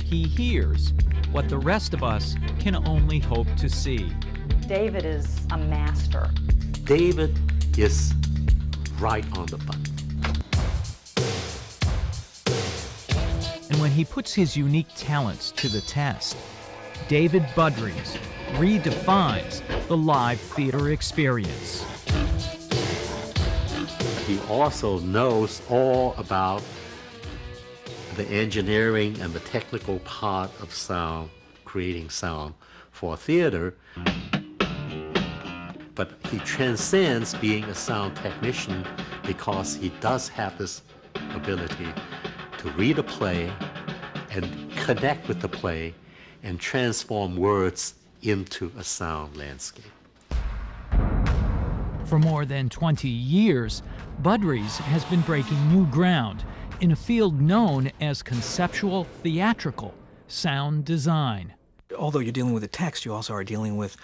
he hears what the rest of us can only hope to see. David is a master. David is right on the button. And when he puts his unique talents to the test, David Budries redefines the live theater experience. He also knows all about the engineering and the technical part of sound, creating sound for theater. But he transcends being a sound technician because he does have this ability to read a play and connect with the play and transform words into a sound landscape. For more than 20 years, Budries has been breaking new ground in a field known as conceptual theatrical sound design. Although you're dealing with a text, you also are dealing with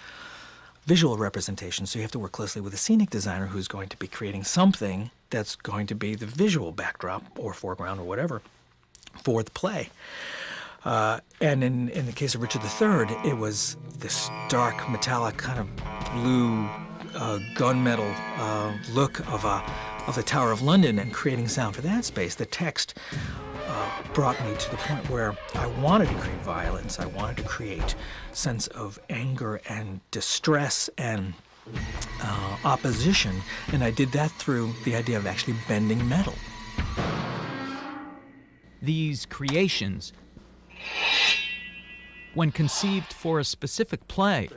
visual representation, so you have to work closely with a scenic designer who's going to be creating something that's going to be the visual backdrop or foreground or whatever for the play. And in the case of Richard III, it was this dark, metallic, kind of blue gunmetal look of the Tower of London, and creating sound for that space. The text brought me to the point where I wanted to create violence. I wanted to create sense of anger and distress and opposition, and I did that through the idea of actually bending metal. These creations, when conceived for a specific play,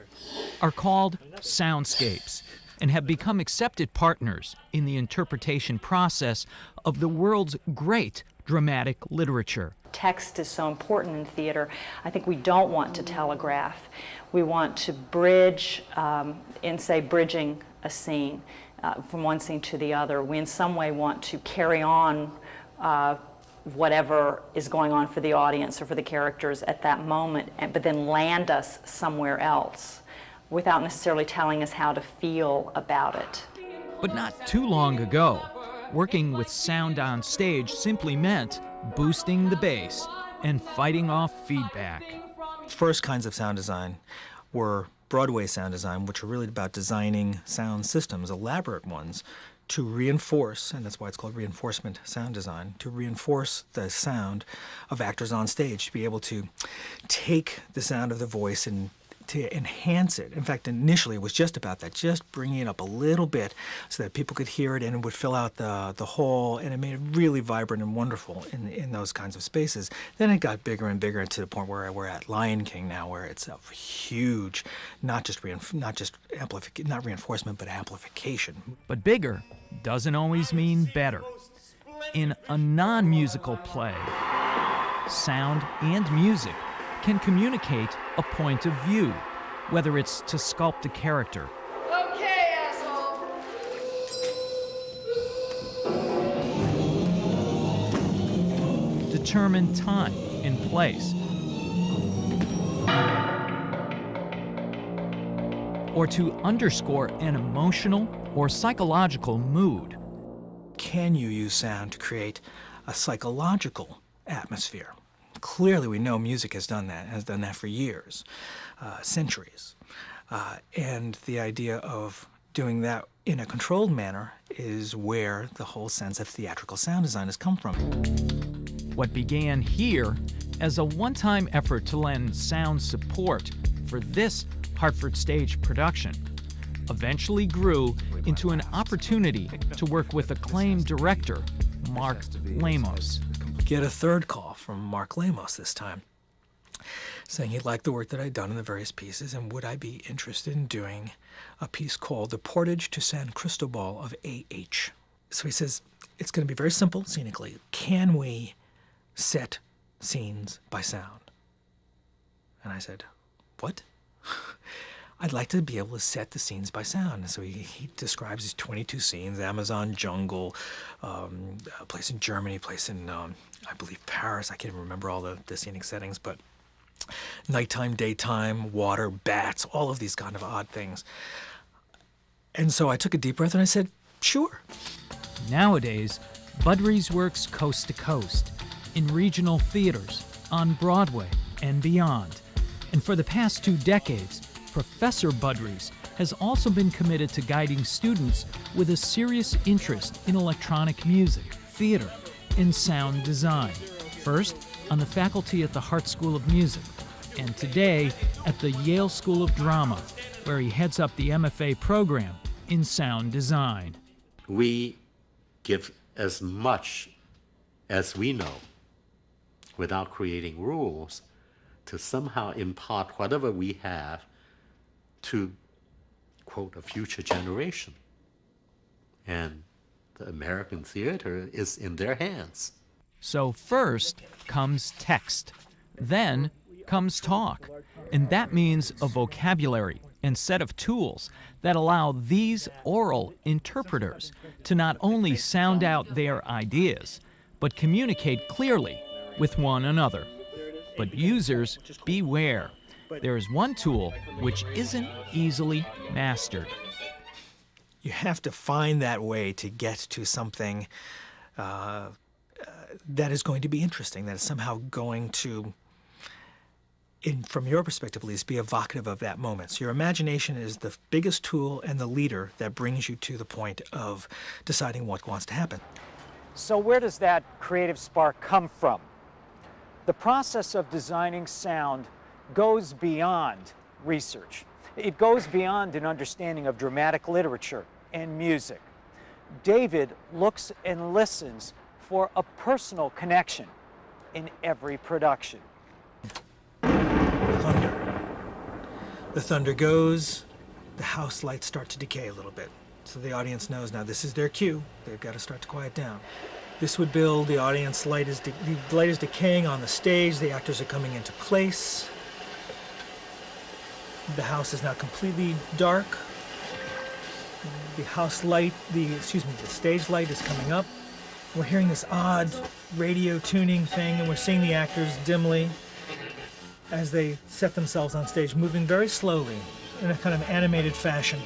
are called soundscapes and have become accepted partners in the interpretation process of the world's great dramatic literature. Text is so important in theater. I think we don't want to telegraph. We want to bridge, in say bridging a scene from one scene to the other. We in some way want to carry on whatever is going on for the audience or for the characters at that moment, but then land us somewhere else without necessarily telling us how to feel about it. But not too long ago, working with sound on stage simply meant boosting the bass and fighting off feedback. First kinds of sound design were Broadway sound design, which are really about designing sound systems, elaborate ones, to reinforce, and that's why it's called reinforcement sound design, to reinforce the sound of actors on stage, to be able to take the sound of the voice and to enhance it. In fact, initially it was just about that, just bringing it up a little bit so that people could hear it and it would fill out the hall, and it made it really vibrant and wonderful in those kinds of spaces. Then it got bigger and bigger to the point where we're at Lion King now, where it's a huge, not reinforcement, but amplification. But bigger doesn't always mean better. In a non-musical play, sound and music can communicate a point of view, whether it's to sculpt a character, okay, asshole, determine time and place, or to underscore an emotional or psychological mood. Can you use sound to create a psychological atmosphere? Clearly, we know music has done that for years, centuries. And the idea of doing that in a controlled manner is where the whole sense of theatrical sound design has come from. What began here as a one-time effort to lend sound support for this Hartford stage production eventually grew into an opportunity to work with acclaimed director Mark Lamos. Get a third call from Mark Lamos this time, saying he'd liked the work that I'd done in the various pieces, and would I be interested in doing a piece called The Portage to San Cristobal of A.H. So he says, it's going to be very simple scenically. Can we set scenes by sound? And I said, what? I'd like to be able to set the scenes by sound. And so he describes these 22 scenes: Amazon jungle, a place in Germany, a place in, I believe, Paris. I can't even remember all the scenic settings, but nighttime, daytime, water, bats, all of these kind of odd things. And so I took a deep breath and I said, sure. Nowadays, Budries works coast to coast in regional theaters on Broadway and beyond. And for the past 2 decades, Professor Budries has also been committed to guiding students with a serious interest in electronic music, theater, and sound design. First, on the faculty at the Hart School of Music, and today at the Yale School of Drama, where he heads up the MFA program in sound design. We give as much as we know without creating rules to somehow impart whatever we have to, quote, a future generation. And the American theater is in their hands. So first comes text, then comes talk, and that means a vocabulary and set of tools that allow these oral interpreters to not only sound out their ideas, but communicate clearly with one another. But users, beware. There is one tool which isn't easily mastered. You have to find that way to get to something that is going to be interesting, that is somehow going to, from your perspective at least, be evocative of that moment. So your imagination is the biggest tool and the leader that brings you to the point of deciding what wants to happen. So where does that creative spark come from? The process of designing sound goes beyond research. It goes beyond an understanding of dramatic literature and music. David looks and listens for a personal connection in every production. Thunder. The thunder goes, the house lights start to decay a little bit. So the audience knows now this is their cue. They've got to start to quiet down. This would build, the audience light is, the light is decaying on the stage, the actors are coming into place. The house is now completely dark. The house light, the stage light is coming up. We're hearing this odd radio tuning thing, and we're seeing the actors dimly as they set themselves on stage, moving very slowly in a kind of animated fashion.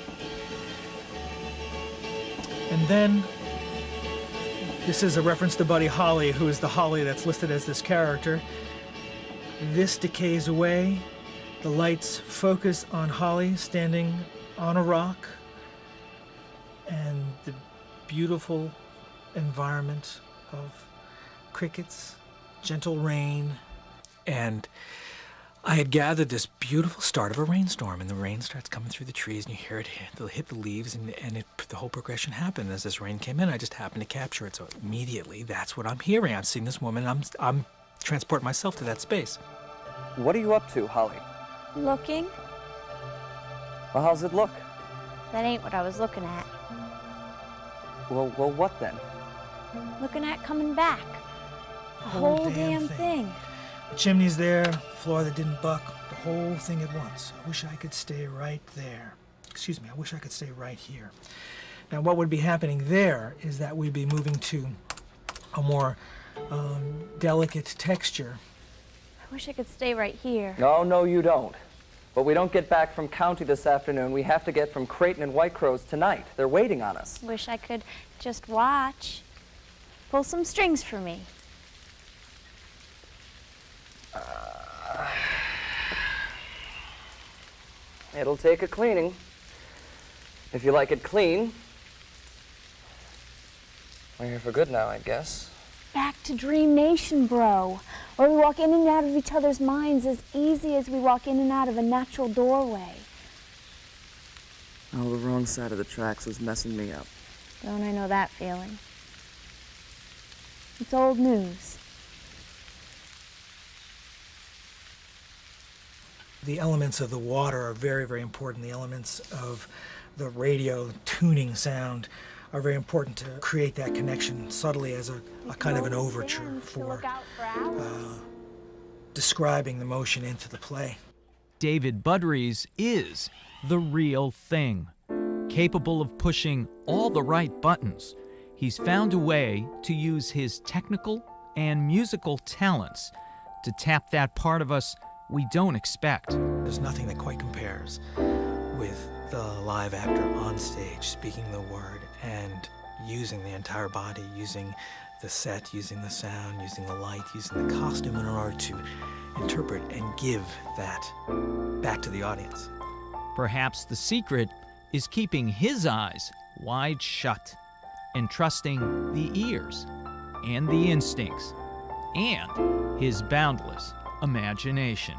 And then, this is a reference to Buddy Holly, who is the Holly that's listed as this character. This decays away. The lights focus on Holly standing on a rock, and the beautiful environment of crickets, gentle rain. And I had gathered this beautiful start of a rainstorm, and the rain starts coming through the trees, and you hear it hit the leaves, and the whole progression happened. As this rain came in, I just happened to capture it. So immediately, that's what I'm hearing. I'm seeing this woman, and I'm transporting myself to that space. What are you up to, Holly? Looking? Well, how's it look? That ain't what I was looking at. Well, what then? Looking at coming back. The whole damn thing. The chimney's there, the floor that didn't buck, the whole thing at once. I wish I could stay right there. Excuse me, I wish I could stay right here. Now, what would be happening there is that we'd be moving to a more delicate texture. I wish I could stay right here. No, you don't. But we don't get back from county this afternoon. We have to get from Creighton and White Crows tonight. They're waiting on us. Wish I could just watch. Pull some strings for me. It'll take a cleaning. If you like it clean. We're here for good now, I guess. Back to Dream Nation, bro. Where we walk in and out of each other's minds as easy as we walk in and out of a natural doorway. Oh, the wrong side of the tracks was messing me up. Don't I know that feeling? It's old news. The elements of the water are very, very important. The elements of the radio tuning sound are very important to create that connection subtly as a kind of an overture for describing the motion into the play. David Budries is the real thing. Capable of pushing all the right buttons, he's found a way to use his technical and musical talents to tap that part of us we don't expect. There's nothing that quite compares with the live actor on stage speaking the word and using the entire body, using the set, using the sound, using the light, using the costume in order to interpret and give that back to the audience. Perhaps the secret is keeping his eyes wide shut and trusting the ears and the instincts and his boundless imagination.